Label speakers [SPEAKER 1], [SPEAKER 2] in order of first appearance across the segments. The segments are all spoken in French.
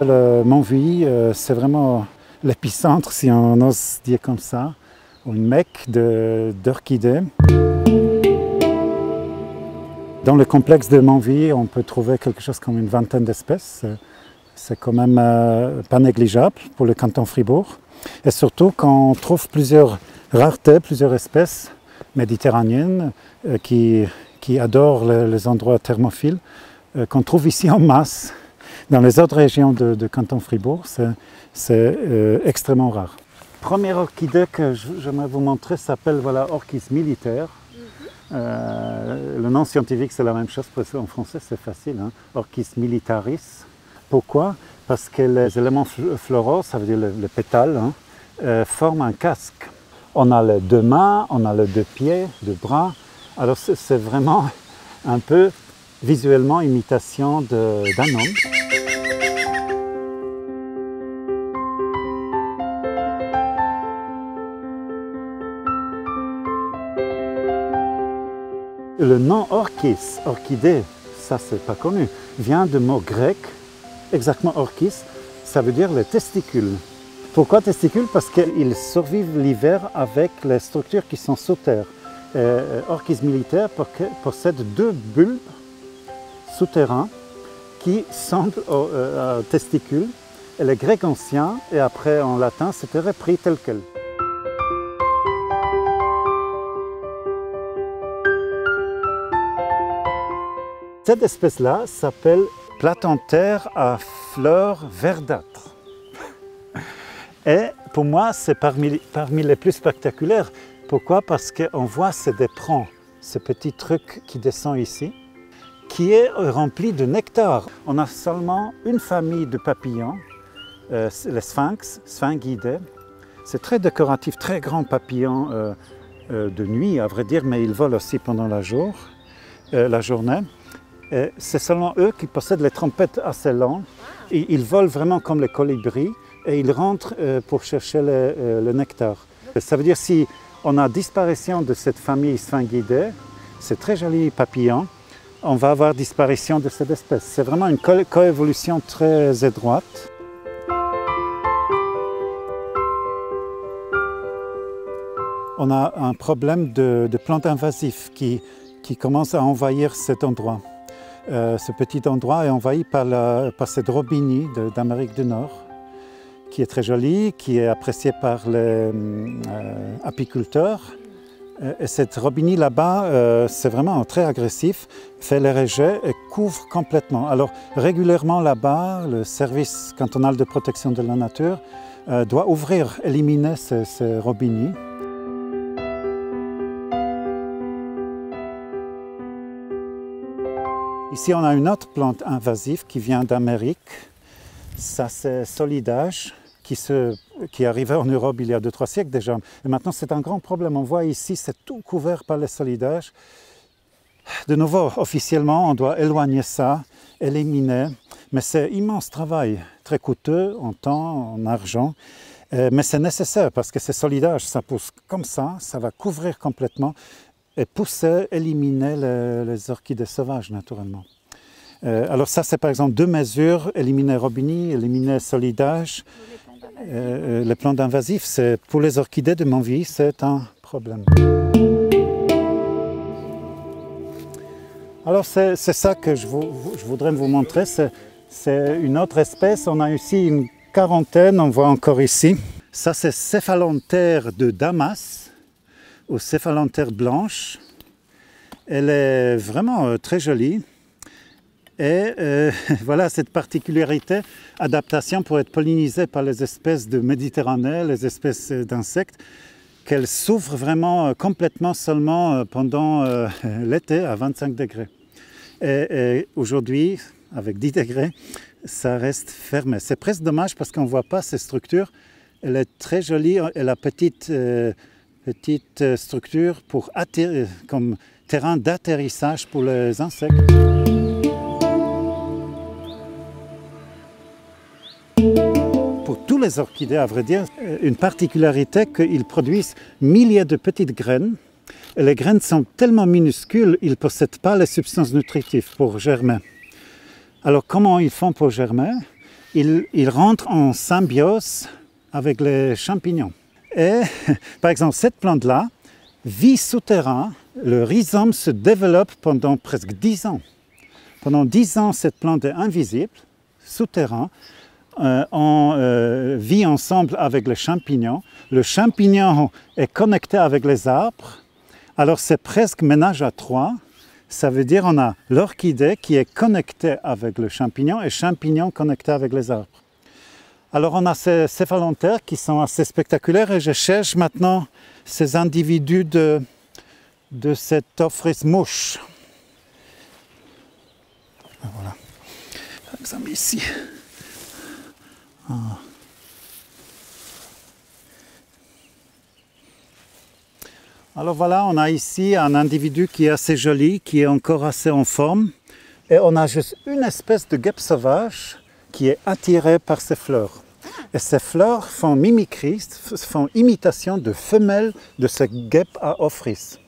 [SPEAKER 1] Le Montvuilly, c'est vraiment l'épicentre, si on ose dire comme ça, ou une mecque d'orchidées. Dans le complexe de Montvuilly, on peut trouver quelque chose comme une vingtaine d'espèces. C'est quand même pas négligeable pour le canton Fribourg. Et surtout quand on trouve plusieurs raretés, plusieurs espèces méditerranéennes qui adorent les endroits thermophiles, qu'on trouve ici en masse. Dans les autres régions de canton Fribourg, c'est extrêmement rare. La première orchidée que j'aimerais vous montrer s'appelle Orchis militaire. Le nom scientifique c'est la même chose, parce qu'en français c'est facile, hein? Orchis militaris. Pourquoi? Parce que les éléments floraux, ça veut dire les pétales, hein, forment un casque. On a les deux mains, on a les deux pieds, deux bras. Alors c'est vraiment un peu visuellement imitation d'un homme. Le nom orchis, orchidée, ça c'est pas connu, vient du mot grec, exactement orchis, ça veut dire les testicules. Pourquoi testicules? Parce qu'ils survivent l'hiver avec les structures qui sont sous terre. Orchis militaire possède deux bulbes souterrains qui semblent aux testicules. Et les Grecs anciens, et après en latin, c'était repris tel quel. Cette espèce-là s'appelle Platanthère à fleurs verdâtres. Et pour moi, c'est parmi les plus spectaculaires. Pourquoi? Parce qu'on voit ces éperons, ce petit truc qui descend ici, qui est rempli de nectar. On a seulement une famille de papillons, les sphinx, Sphingidae. C'est très décoratif, très grands papillons de nuit, à vrai dire, mais ils volent aussi pendant la journée. C'est seulement eux qui possèdent les trompettes assez longues. Ils volent vraiment comme les colibris et ils rentrent pour chercher le nectar. Ça veut dire si on a disparition de cette famille Sphingidae, c'est très joli papillon, on va avoir disparition de cette espèce. C'est vraiment une coévolution très étroite. On a un problème de plantes invasives qui commencent à envahir cet endroit. Ce petit endroit est envahi par cette robinie d'Amérique du Nord, qui est très jolie, qui est appréciée par les apiculteurs. Et cette robinie là-bas, c'est vraiment très agressif, fait les rejets et couvre complètement. Alors régulièrement là-bas, le service cantonal de protection de la nature doit ouvrir, éliminer ces robinies. Ici, on a une autre plante invasive qui vient d'Amérique. Ça, c'est Solidage, qui arrivait en Europe il y a 2-3 siècles déjà. Et maintenant, c'est un grand problème. On voit ici, c'est tout couvert par les Solidages. De nouveau, officiellement, on doit éloigner ça, éliminer. Mais c'est immense travail, très coûteux en temps, en argent. Mais c'est nécessaire parce que ces Solidages, ça pousse comme ça va couvrir complètement. Et pousser, éliminer les orchidées sauvages, naturellement. Alors ça, c'est par exemple deux mesures, éliminer robinie, éliminer Solidage. Les plantes invasives, pour les orchidées de Montvuilly, c'est un problème. Alors c'est ça que je voudrais vous montrer, c'est une autre espèce. On a ici une quarantaine, on voit encore ici. Ça, c'est Céphalanthère de Damas, ou Céphalanthère blanche. Elle est vraiment très jolie. Et voilà cette particularité, adaptation pour être pollinisée par les espèces de Méditerranée, les espèces d'insectes, qu'elle souffre vraiment complètement seulement pendant l'été à 25 degrés. Et aujourd'hui, avec 10 degrés, ça reste fermé. C'est presque dommage parce qu'on ne voit pas ces structures. Elle est très jolie, elle a petite structure pour comme terrain d'atterrissage pour les insectes. Pour tous les orchidées, à vrai dire, une particularité qu'ils produisent milliers de petites graines. Et les graines sont tellement minuscules, ils ne possèdent pas les substances nutritives pour germer. Alors comment ils font pour germer? il rentre en symbiose avec les champignons. Et par exemple, cette plante-là vit souterrain, le rhizome se développe pendant presque 10 ans. Pendant 10 ans, cette plante est invisible, souterrain. On vit ensemble avec les champignons. Le champignon est connecté avec les arbres. Alors c'est presque ménage à trois. Ça veut dire qu'on a l'orchidée qui est connectée avec le champignon et le champignon connecté avec les arbres. Alors on a ces céphalonthères qui sont assez spectaculaires et je cherche maintenant ces individus de cette Ophrys mouche. Voilà, par exemple ici. Ah. Alors voilà, on a ici un individu qui est assez joli, qui est encore assez en forme. Et on a juste une espèce de guêpe sauvage qui est attirée par ces fleurs. Et ces fleurs font mimicrie, font imitation de femelles de cette guêpe à Ophrys.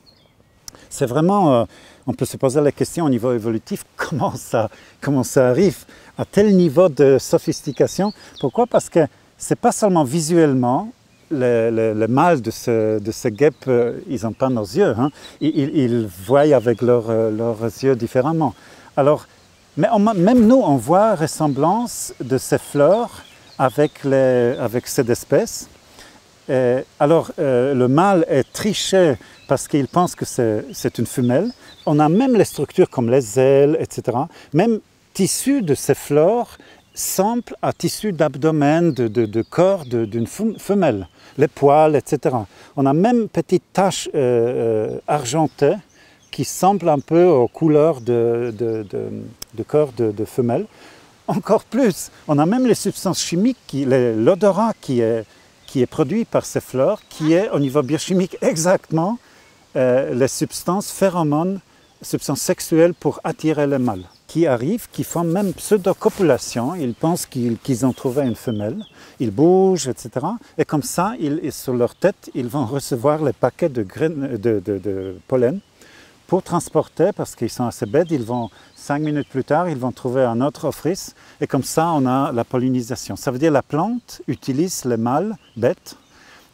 [SPEAKER 1] C'est vraiment, on peut se poser la question au niveau évolutif, comment ça arrive à tel niveau de sophistication. Pourquoi? Parce que ce n'est pas seulement visuellement, les mâles de ce guêpe, ils n'ont pas nos yeux, hein. Ils voient avec leurs yeux différemment. Alors, mais même nous, on voit ressemblance de ces fleurs avec cette espèce. Alors, le mâle est triché parce qu'il pense que c'est une femelle. On a même les structures comme les ailes, etc. Même tissu de ces fleurs semble à tissu d'abdomen, de corps d'une femelle. Les poils, etc. On a même petites taches argentées qui semblent un peu aux couleurs de corps de femelle. Encore plus, on a même les substances chimiques, l'odorat qui est produit par ces fleurs, qui est au niveau biochimique exactement les substances phéromones, substances sexuelles pour attirer les mâles, qui arrivent, qui font même pseudo-copulation. Ils pensent qu'ils ont trouvé une femelle, ils bougent, etc. Et comme ça, sur leur tête, ils vont recevoir les paquets de pollen pour transporter, parce qu'ils sont assez bêtes, 5 minutes plus tard, ils vont trouver un autre Ophrys, et comme ça, on a la pollinisation. Ça veut dire que la plante utilise les mâles bêtes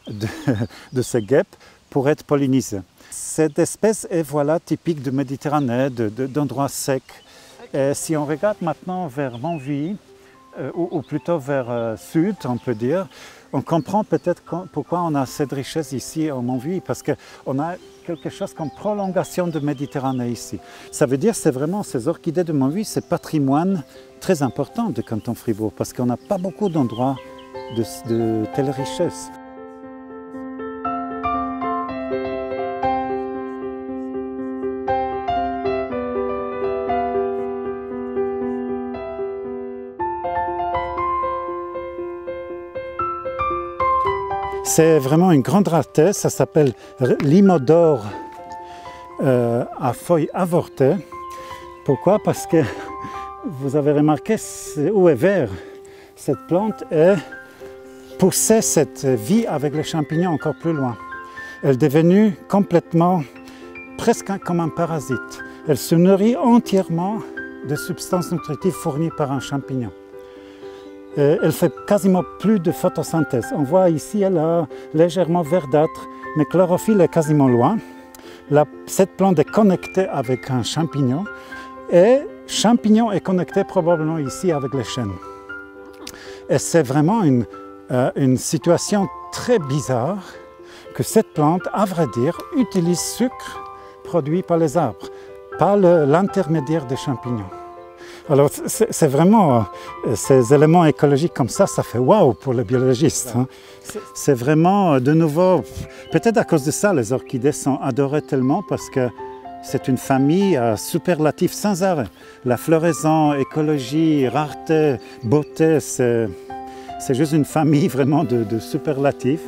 [SPEAKER 1] de ces guêpes pour être pollinisée. Cette espèce est typique de Méditerranée, d'endroits secs. Et si on regarde maintenant vers Montvuy, ou plutôt vers sud, on peut dire, on comprend peut-être pourquoi on a cette richesse ici au Montvuy, parce qu'on a quelque chose comme prolongation de Méditerranée ici. Ça veut dire que c'est vraiment ces orchidées de Montvuy, c'est patrimoine très important de canton Fribourg, parce qu'on n'a pas beaucoup d'endroits de telle richesse. C'est vraiment une grande rareté, ça s'appelle l'Imodore à feuilles avortées. Pourquoi? Parce que vous avez remarqué où est vert. Cette plante est poussée cette vie avec les champignons encore plus loin. Elle est devenue complètement, presque comme un parasite. Elle se nourrit entièrement de substances nutritives fournies par un champignon. Elle fait quasiment plus de photosynthèse. On voit ici, elle est légèrement verdâtre, mais le chlorophylle est quasiment loin. Cette plante est connectée avec un champignon, et le champignon est connecté probablement ici avec les chênes. Et c'est vraiment une situation très bizarre que cette plante, à vrai dire, utilise sucre produit par les arbres, pas l'intermédiaire des champignons. Alors, c'est vraiment, ces éléments écologiques comme ça fait waouh pour les biologistes. Hein. C'est vraiment, de nouveau, peut-être à cause de ça, les orchidées sont adorées tellement, parce que c'est une famille à superlatifs sans arrêt. La floraison, écologie, rareté, beauté, c'est juste une famille vraiment de superlatifs.